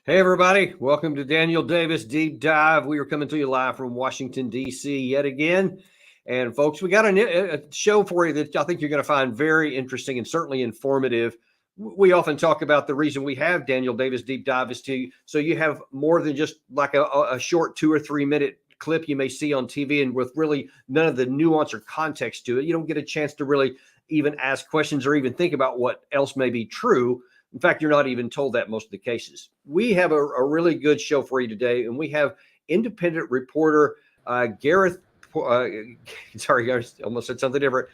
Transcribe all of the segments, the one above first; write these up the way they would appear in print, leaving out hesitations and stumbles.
Hey, everybody. Welcome to Daniel Davis Deep Dive. We are coming to you live from Washington, D.C. yet again. And, folks, we got a show for you that I think you're going to find very interesting and certainly informative. We often talk about the reason we have Daniel Davis Deep Dive is so you have more than just like a short 2 or 3 minute clip you may see on TV and with really none of the nuance or context to it. You don't get a chance to really even ask questions or even think about what else may be true. In fact, you're not even told that most of the cases. We have a really good show for you today, and we have independent reporter Gareth. Sorry, I almost said something different.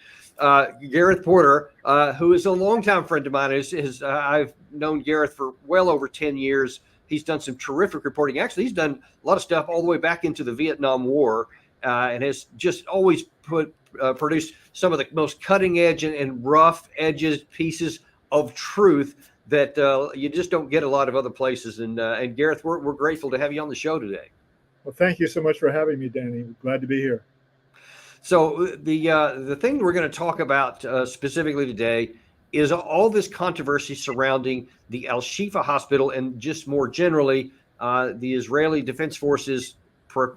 Gareth Porter, who is a longtime friend of mine. I've known Gareth for well over 10 years. He's done some terrific reporting. Actually, he's done a lot of stuff all the way back into the Vietnam War, and has just always produced some of the most cutting edge and rough edges pieces of truth that you just don't get a lot of other places. And Gareth, we're grateful to have you on the show today. Well, thank you so much for having me, Danny. Glad to be here. So the thing we're going to talk about specifically today is all this controversy surrounding the Al-Shifa hospital and just more generally the Israeli Defense Forces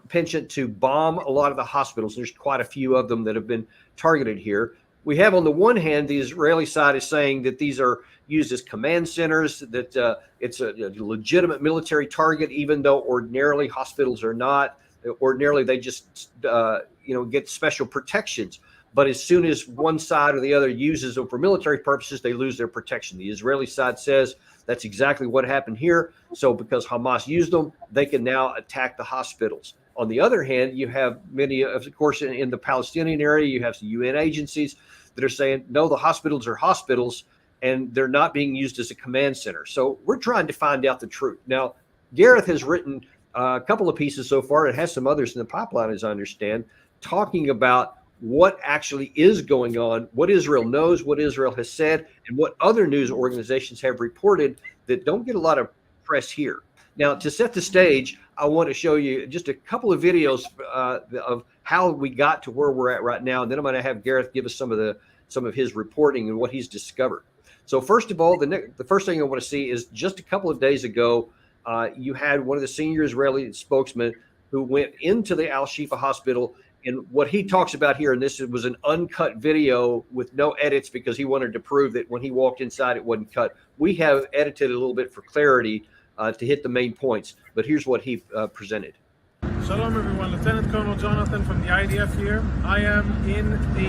penchant to bomb a lot of the hospitals. There's quite a few of them that have been targeted here. We have on the one hand, the Israeli side is saying that these are used as command centers, that it's a legitimate military target, even though ordinarily hospitals are not. Ordinarily, they just get special protections. But as soon as one side or the other uses them for military purposes, they lose their protection. The Israeli side says that's exactly what happened here. So because Hamas used them, they can now attack the hospitals. On the other hand, you have many, of course, in the Palestinian area, you have some UN agencies that are saying, no, the hospitals are hospitals and they're not being used as a command center. So we're trying to find out the truth. Now, Gareth has written a couple of pieces so far. It has some others in the pipeline, as I understand, talking about what actually is going on, what Israel knows, what Israel has said, and what other news organizations have reported that don't get a lot of press here. Now, to set the stage, I want to show you just a couple of videos of how we got to where we're at right now. And then I'm going to have Gareth give us some of his reporting and what he's discovered. So first of all, the first thing I want to see is just a couple of days ago, you had one of the senior Israeli spokesmen who went into the Al-Shifa hospital. And what he talks about here, and this was an uncut video with no edits because he wanted to prove that when he walked inside, it wasn't cut. We have edited a little bit for clarity to hit the main points, but here's what he presented. Shalom everyone, Lieutenant Colonel Jonathan from the IDF here. I am in the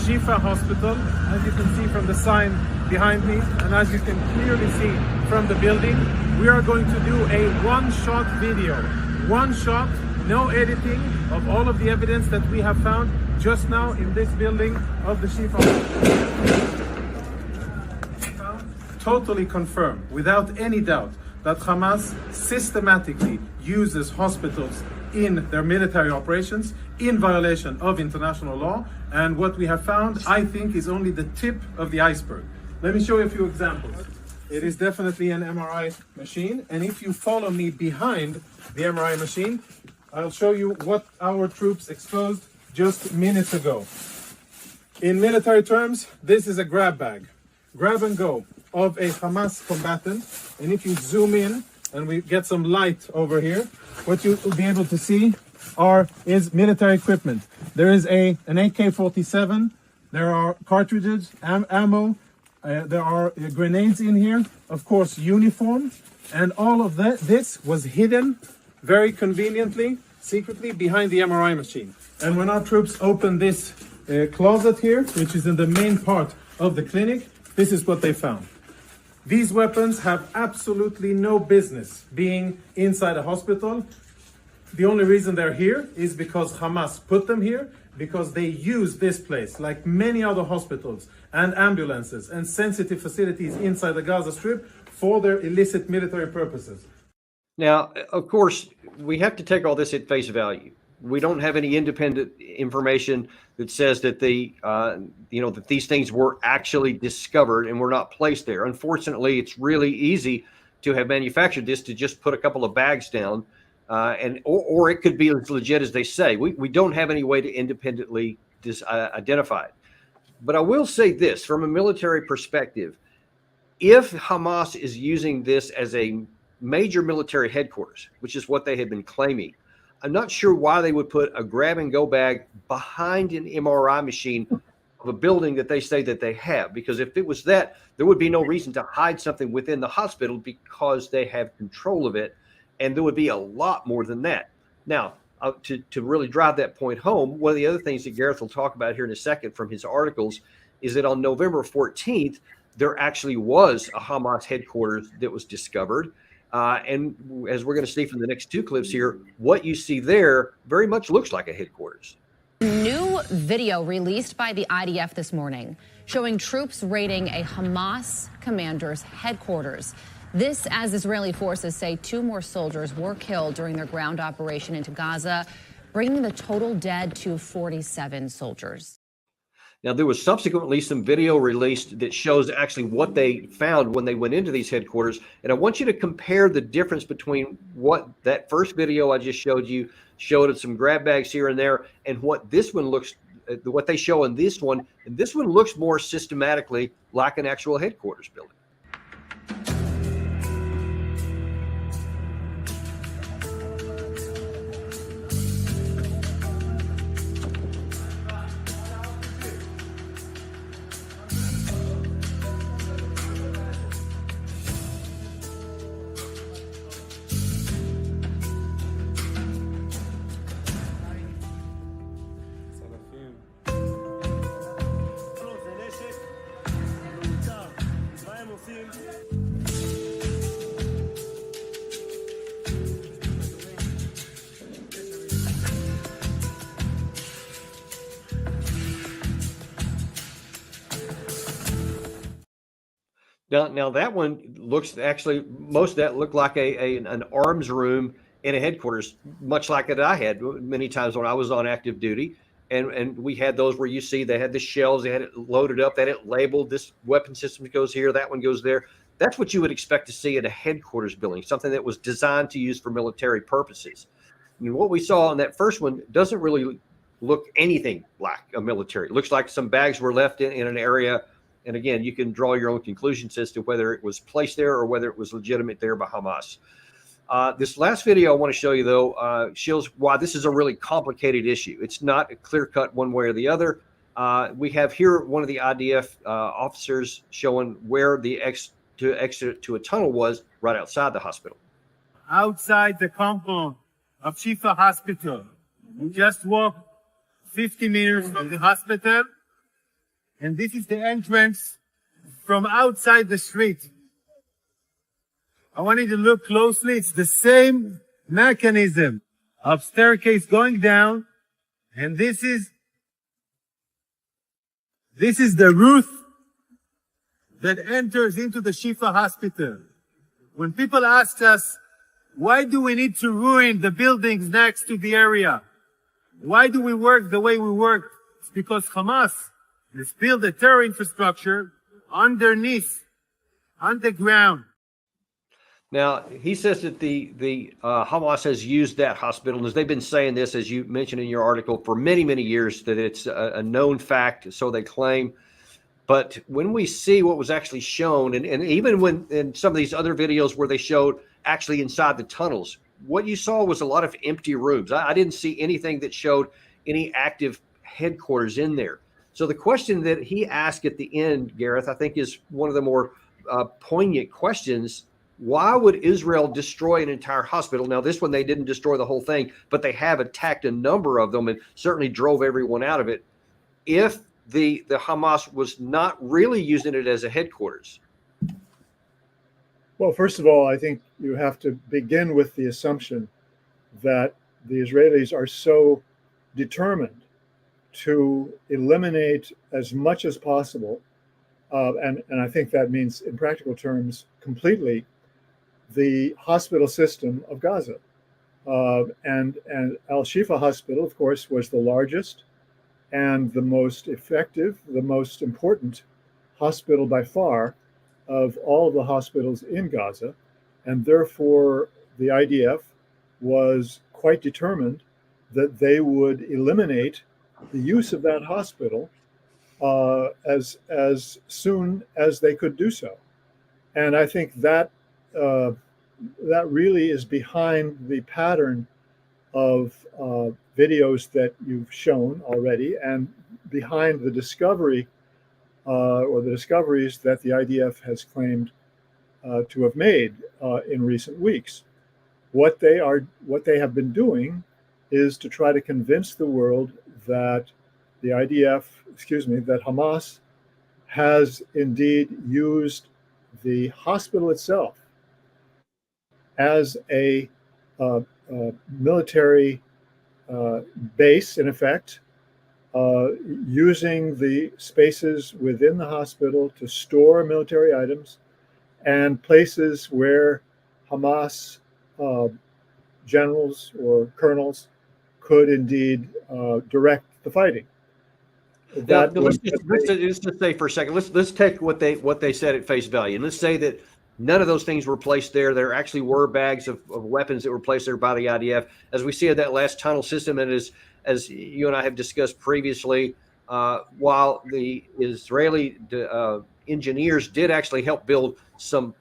Shifa hospital, as you can see from the sign behind me, and as you can clearly see from the building. We are going to do a one-shot video, one shot, no editing, of all of the evidence that we have found just now in this building of the Shifa hospital. Totally confirmed, without any doubt, that Hamas systematically uses hospitals in their military operations in violation of international law. And what we have found, I think, is only the tip of the iceberg. Let me show you a few examples. It is definitely an MRI machine. And if you follow me behind the MRI machine, I'll show you what our troops exposed just minutes ago. In military terms, this is a grab bag, grab and go of a Hamas combatant. And if you zoom in and we get some light over here, what you will be able to see is military equipment. There is an AK-47, there are cartridges, ammo, there are grenades in here, of course uniform, and all of this was hidden very conveniently, secretly behind the MRI machine. And when our troops opened this closet here, which is in the main part of the clinic, this is what they found. These weapons have absolutely no business being inside a hospital. The only reason they're here is because Hamas put them here, because they use this place, like many other hospitals and ambulances and sensitive facilities inside the Gaza Strip, for their illicit military purposes. Now, of course, we have to take all this at face value. We don't have any independent information that says that that these things were actually discovered and were not placed there. Unfortunately, it's really easy to have manufactured this to just put a couple of bags down, or it could be as legit as they say. We don't have any way to independently identify it. But I will say this, from a military perspective, if Hamas is using this as a major military headquarters, which is what they had been claiming. I'm not sure why they would put a grab and go bag behind an MRI machine of a building that they say that they have, because if it was that, there would be no reason to hide something within the hospital because they have control of it. And there would be a lot more than that. Now, to really drive that point home, one of the other things that Gareth will talk about here in a second from his articles is that on November 14th, there actually was a Hamas headquarters that was discovered. And as we're going to see from the next two clips here, what you see there very much looks like a headquarters. New video released by the IDF this morning showing troops raiding a Hamas commander's headquarters. This, as Israeli forces say 2 more soldiers were killed during their ground operation into Gaza, bringing the total dead to 47 soldiers. Now, there was subsequently some video released that shows actually what they found when they went into these headquarters. And I want you to compare the difference between what that first video I just showed you showed some grab bags here and there, and what this one looks, what they show in this one. And this one looks more systematically like an actual headquarters building. Now that one looks actually, most of that looked like an arms room in a headquarters, much like that I had many times when I was on active duty. And we had those where you see they had the shells, they had it loaded up, they had it labeled, this weapon system goes here, that one goes there. That's what you would expect to see in a headquarters building, something that was designed to use for military purposes. And what we saw in that first one doesn't really look anything like a military. It looks like some bags were left in an area. And again, you can draw your own conclusions as to whether it was placed there or whether it was legitimate there by Hamas. This last video I want to show you, though, shows why this is a really complicated issue. It's not a clear-cut one way or the other. We have here one of the IDF officers showing where the exit to a tunnel was right outside the hospital. Outside the compound of Shifa Hospital. We just walked 50 meters from the hospital. And this is the entrance from outside the street. I want you to look closely. It's the same mechanism of staircase going down. And this is the roof that enters into the Shifa Hospital. When people ask us, why do we need to ruin the buildings next to the area? Why do we work the way we work? It's because Hamas has built a terror infrastructure underneath, underground. Now, he says that the Hamas has used that hospital, and as they've been saying this, as you mentioned in your article, for many, many years, that it's a known fact, so they claim. But when we see what was actually shown, and even when in some of these other videos where they showed actually inside the tunnels, what you saw was a lot of empty rooms. I didn't see anything that showed any active headquarters in there. So the question that he asked at the end, Gareth, I think is one of the more poignant questions. Why would Israel destroy an entire hospital? Now, this one, they didn't destroy the whole thing, but they have attacked a number of them and certainly drove everyone out of it. If the Hamas was not really using it as a headquarters. Well, first of all, I think you have to begin with the assumption that the Israelis are so determined to eliminate as much as possible, and I think that means in practical terms completely, the hospital system of Gaza. And Al-Shifa Hospital, of course, was the largest and the most effective, the most important hospital by far of all of the hospitals in Gaza. And therefore, the IDF was quite determined that they would eliminate the use of that hospital as soon as they could do so. And I think that that really is behind the pattern of videos that you've shown already, and behind the discovery or the discoveries that the IDF has claimed to have made in recent weeks. What they have been doing is to try to convince the world that the IDF, that Hamas has indeed used the hospital itself as a military base, in effect, using the spaces within the hospital to store military items, and places where Hamas generals or colonels could indeed direct the fighting. Now, let's just say for a second, let's take what they said at face value, and let's say that none of those things were placed there. There actually were bags of weapons that were placed there by the IDF, as we see in that last tunnel system, and as you and I have discussed previously. While the Israeli engineers did actually help build some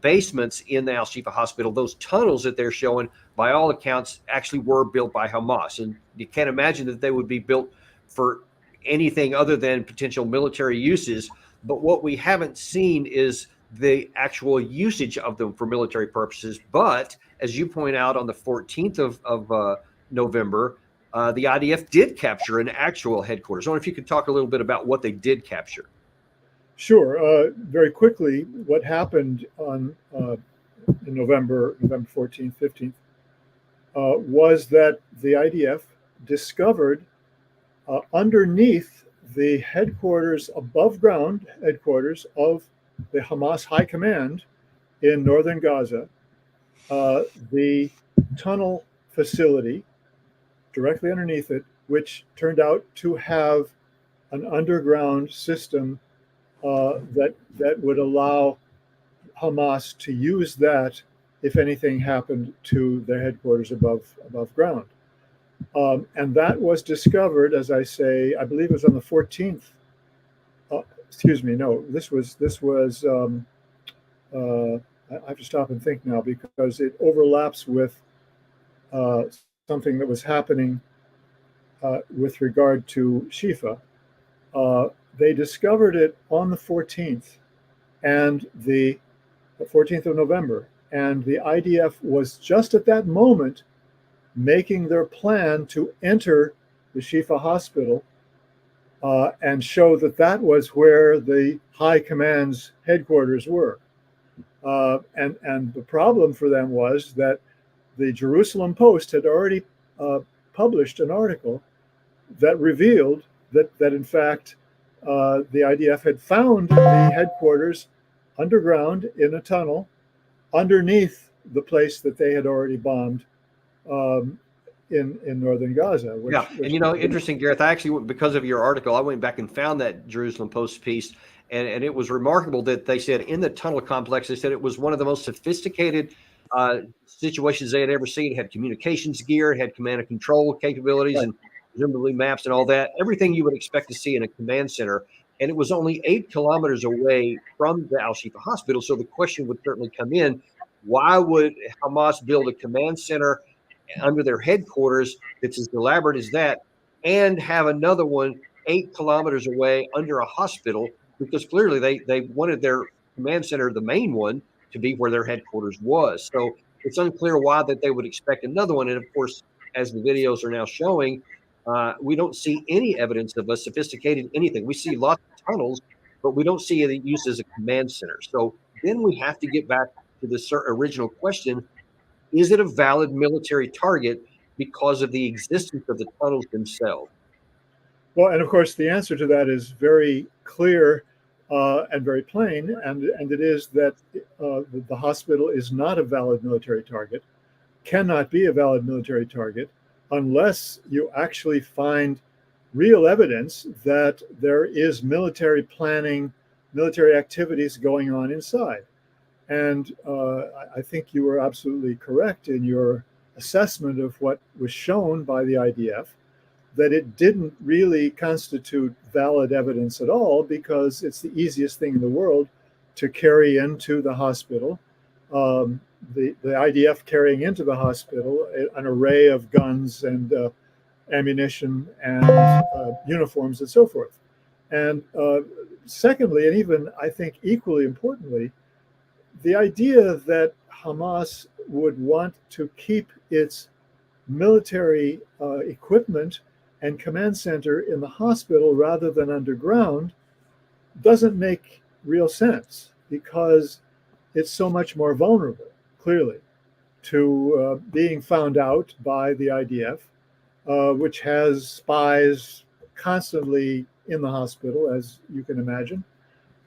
basements in the Al-Shifa hospital, those tunnels that they're showing, by all accounts, actually were built by Hamas, and you can't imagine that they would be built for anything other than potential military uses. But what we haven't seen is the actual usage of them for military purposes. But as you point out, on the 14th of November, the IDF did capture an actual headquarters. I wonder if you could talk a little bit about what they did capture. Sure. Very quickly, what happened in November 14th, 15th, was that the IDF discovered underneath the headquarters, above ground headquarters of the Hamas High Command in northern Gaza, the tunnel facility directly underneath it, which turned out to have an underground system that would allow Hamas to use that if anything happened to their headquarters above ground. And that was discovered, as I say, I believe it was on the 14th. This was. I have to stop and think now, because it overlaps with something that was happening with regard to Shifa. They discovered it on the 14th, and the 14th of November, and the IDF was just at that moment making their plan to enter the Shifa hospital and show that was where the High Command's headquarters were. And the problem for them was that the Jerusalem Post had already published an article that revealed that in fact the IDF had found the headquarters underground in a tunnel underneath the place that they had already bombed in northern Gaza. And interesting, Gareth, I actually, because of your article, I went back and found that Jerusalem Post piece, and it was remarkable that they said in the tunnel complex, they said it was one of the most sophisticated situations they had ever seen. It had communications gear, it had command and control capabilities, and presumably maps and all that, everything you would expect to see in a command center. And it was only 8 kilometers away from the Al-Shifa hospital. So the question would certainly come in, why would Hamas build a command center under their headquarters that's as elaborate as that, and have another one 8 kilometers away under a hospital? Because clearly they wanted their command center, the main one, to be where their headquarters was. So it's unclear why that they would expect another one. And of course, as the videos are now showing, we don't see any evidence of a sophisticated anything. We see lots of tunnels, but we don't see any use as a command center. So then we have to get back to the original question: is it a valid military target because of the existence of the tunnels themselves? Well, and of course, the answer to that is very clear and very plain, and it is that the hospital is not a valid military target, cannot be a valid military target, unless you actually find real evidence that there is military planning, military activities going on inside. And I think you were absolutely correct in your assessment of what was shown by the IDF, that it didn't really constitute valid evidence at all, because it's the easiest thing in the world to carry into the hospital the IDF carrying into the hospital an array of guns and ammunition and uniforms and so forth. And secondly, and even I think equally importantly, the idea that Hamas would want to keep its military equipment and command center in the hospital rather than underground doesn't make real sense, because it's so much more vulnerable, clearly, to being found out by the IDF, which has spies constantly in the hospital, as you can imagine.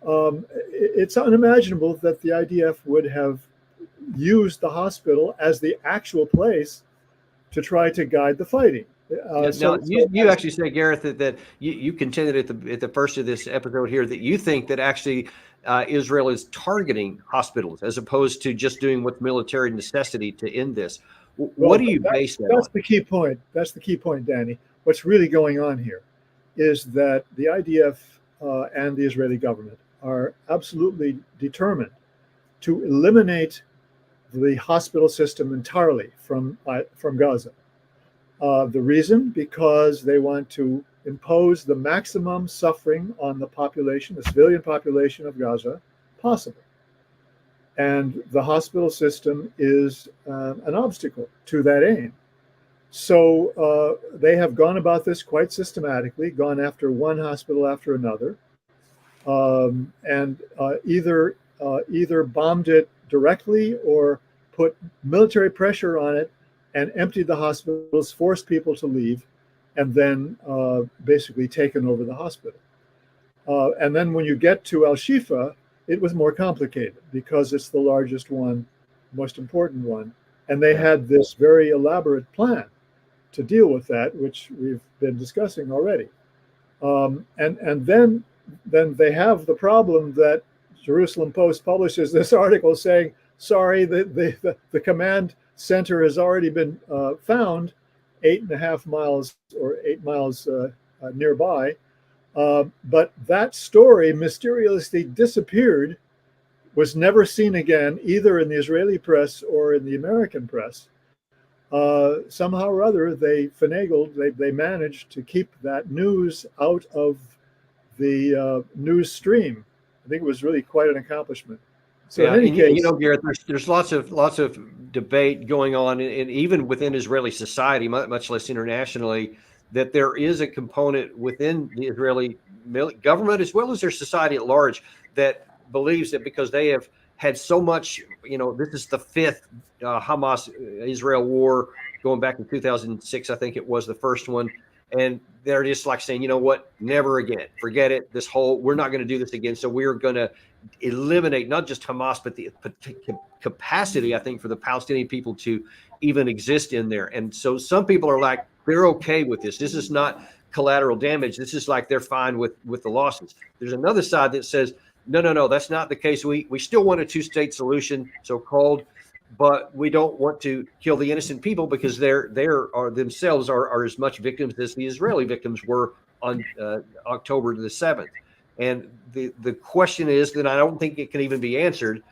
It's unimaginable that the IDF would have used the hospital as the actual place to try to guide the fighting. Now, you actually say, Gareth, that you contended at the first of this episode here that you think that actually Israel is targeting hospitals as opposed to just doing what's military necessity to end this. What do you base that on? That's the key point. That's the key point, Danny. What's really going on here is that the IDF and the Israeli government are absolutely determined to eliminate the hospital system entirely from Gaza. The reason, because they want to impose the maximum suffering on the population, the civilian population of Gaza, possible. And the hospital system is an obstacle to that aim. So they have gone about this quite systematically, gone after one hospital after another, and either bombed it directly or put military pressure on it and emptied the hospitals, forced people to leave, and then basically taken over the hospital. And then when you get to Shifa, it was more complicated because it's the largest one, most important one. And they had this very elaborate plan to deal with that, which we've been discussing already. And then they have the problem that Jerusalem Post publishes this article saying, sorry, the command center has already been found 8.5 miles or 8 miles nearby. But that story mysteriously disappeared, was never seen again, either in the Israeli press or in the American press. Somehow or other, they finagled, they managed to keep that news out of the news stream. I think it was really quite an accomplishment. So yeah, in any case, you know, Gareth, there's lots of debate going on, and even within Israeli society, much less internationally, that there is a component within the Israeli government as well as their society at large that believes that because they have had so much, you know, this is the fifth Hamas-Israel war going back to 2006, I think it was the first one. And they're just like saying, you know what, never again, forget it. We're not going to do this again. So we're going to eliminate not just Hamas, but the capacity, I think, for the Palestinian people to even exist in there. And so some people are like, they're okay with this. This is not collateral damage. This is like they're fine with the losses. There's another side that says, no, that's not the case. We still want a two-state solution, so-called, but we don't want to kill the innocent people because they themselves are as much victims as the Israeli victims were on October the 7th. And the question is that I don't think it can even be answered,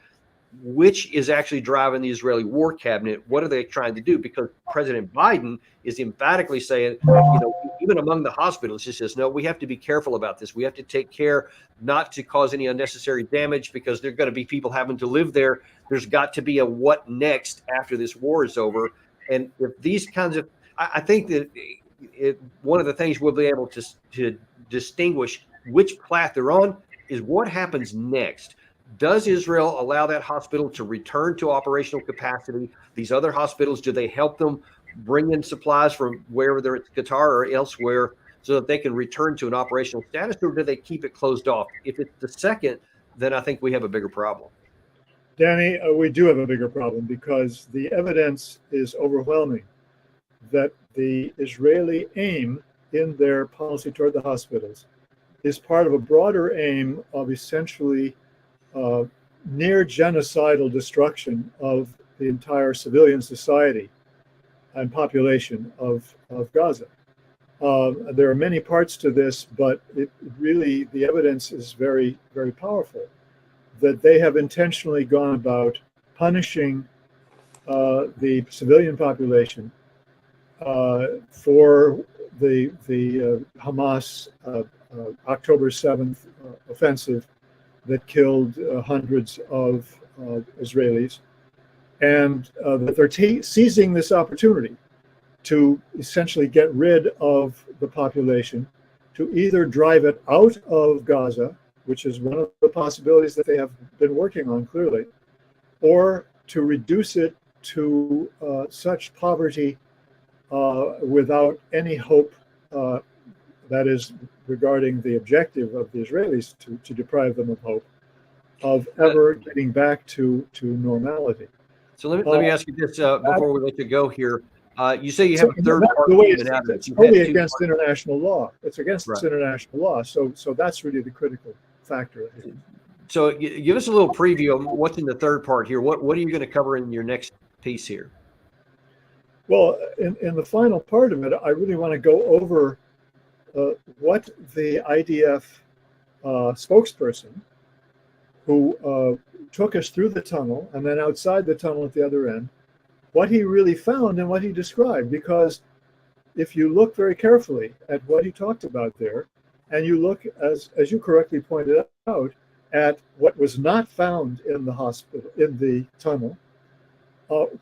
which is actually driving the Israeli war cabinet. What are they trying to do? Because President Biden is emphatically saying, you know, even among the hospitals, he says, no, we have to be careful about this. We have to take care not to cause any unnecessary damage because there are going to be people having to live there. There's got to be a what next after this war is over. And if these kinds of, I think that one of the things we'll be able to distinguish which path they're on is what happens next. Does Israel allow that hospital to return to operational capacity? These other hospitals, do they help them bring in supplies from wherever it's Qatar or elsewhere so that they can return to an operational status, or do they keep it closed off? If it's the second, then I think we have a bigger problem. Danny, we do have a bigger problem because the evidence is overwhelming that the Israeli aim in their policy toward the hospitals is part of a broader aim of essentially near genocidal destruction of the entire civilian society and population of Gaza. There are many parts to this, but the evidence is very, very powerful that they have intentionally gone about punishing the civilian population for the Hamas October 7th offensive that killed hundreds of Israelis, and that they're seizing this opportunity to essentially get rid of the population, to either drive it out of Gaza, which is one of the possibilities that they have been working on clearly, or to reduce it to such poverty without any hope, that is regarding the objective of the Israelis to deprive them of hope, of ever getting back to normality. So let me ask you this before we let you go here. You say you have a third the party way coming out of it's it. totally against international law. It's against Right. international law. So that's really the critical factor. So give us a little preview of what's in the third part here. What are you going to cover in your next piece here? Well, in the final part of it, I really want to go over what the IDF spokesperson who took us through the tunnel and then outside the tunnel at the other end, what he really found and what he described. Because if you look very carefully at what he talked about there, and you look, as you correctly pointed out, at what was not found in the hospital, in the tunnel,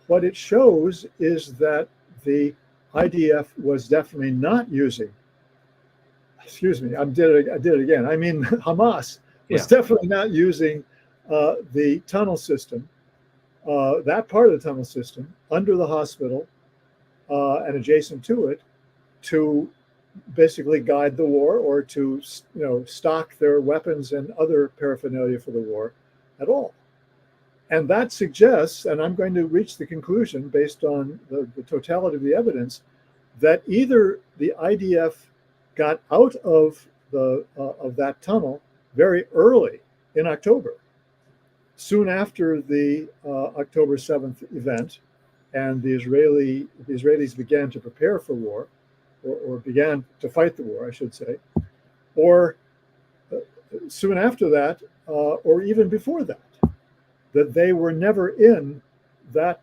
what it shows is that the IDF was definitely not using, excuse me, I did it again. I mean, Hamas was definitely not using the tunnel system, that part of the tunnel system under the hospital and adjacent to it, to basically guide the war or to stock their weapons and other paraphernalia for the war at all. And that suggests, and I'm going to reach the conclusion based on the totality of the evidence, that either the IDF got out of that tunnel very early in October, soon after the October 7th event, and the Israelis began to prepare for war, or began to fight the war, I should say, or soon after that, or even before that they were never in that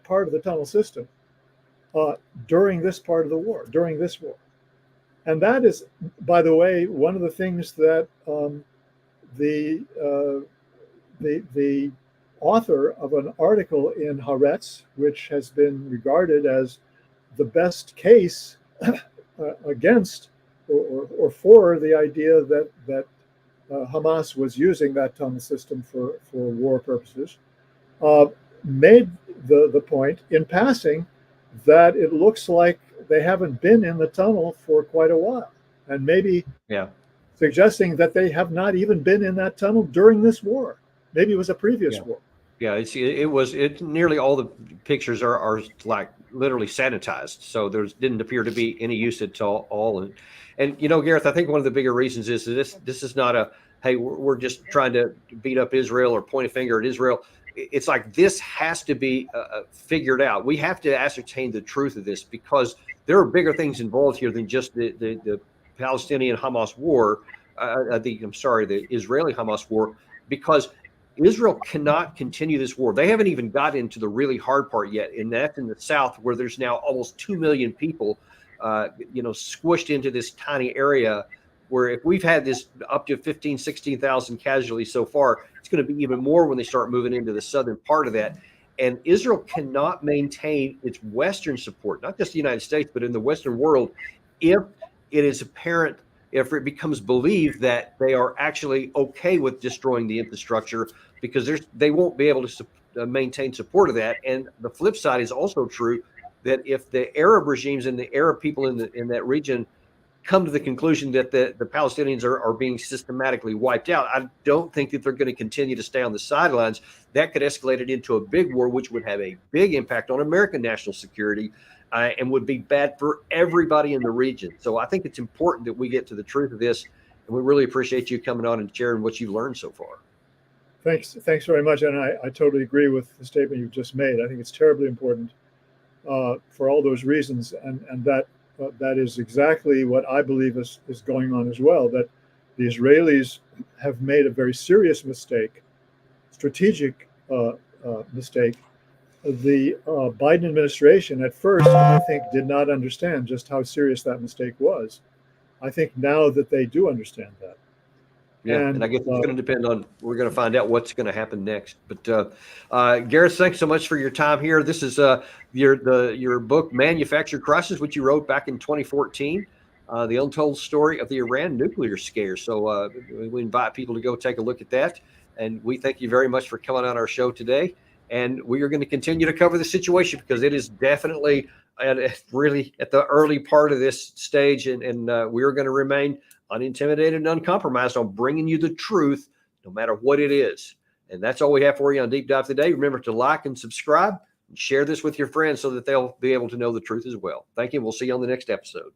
part of the tunnel system during this part of the war, during this war. And that is, by the way, one of the things that the author of an article in Haaretz, which has been regarded as the best case against or for the idea that Hamas was using that tunnel system for war purposes, made the point in passing that it looks like they haven't been in the tunnel for quite a while, and maybe suggesting that they have not even been in that tunnel during this war. Maybe it was a previous war. Yeah, it nearly all the pictures are like literally sanitized, so there didn't appear to be any use at all. And Gareth, I think one of the bigger reasons is that this is not a, hey, we're just trying to beat up Israel or point a finger at Israel. It's like this has to be figured out. We have to ascertain the truth of this, because there are bigger things involved here than just the Palestinian Hamas war. The Israeli Hamas war, because Israel cannot continue this war. They haven't even got into the really hard part yet, and that's in the south, where there's now almost 2 million people, squished into this tiny area, where if we've had this up to 15, 16,000 casualties so far, it's going to be even more when they start moving into the southern part of that. And Israel cannot maintain its Western support, not just the United States, but in the Western world, if it is apparent, if it becomes believed that they are actually okay with destroying the infrastructure, because they won't be able to maintain support of that. And the flip side is also true, that if the Arab regimes and the Arab people in that region come to the conclusion that the Palestinians are being systematically wiped out, I don't think that they're going to continue to stay on the sidelines. That could escalate it into a big war, which would have a big impact on American national security, and would be bad for everybody in the region. So I think it's important that we get to the truth of this, and we really appreciate you coming on and sharing what you've learned so far. Thanks very much, and I totally agree with the statement you've just made. I think it's terribly important for all those reasons, and that is exactly what I believe is going on as well, that the Israelis have made a very serious mistake, strategic mistake. The Biden administration at first, I think, did not understand just how serious that mistake was. I think now that they do understand that. Yeah, and I guess it's going to depend on, we're going to find out what's going to happen next. But Gareth, thanks so much for your time here. This is your book, Manufactured Crisis, which you wrote back in 2014, The Untold Story of the Iran Nuclear Scare. So we invite people to go take a look at that. And we thank you very much for coming on our show today. And we are going to continue to cover the situation because it is definitely really at the early part of this stage. And we are going to remain unintimidated and uncompromised on bringing you the truth, no matter what it is. And that's all we have for you on Deep Dive today. Remember to like and subscribe and share this with your friends so that they'll be able to know the truth as well. Thank you. We'll see you on the next episode.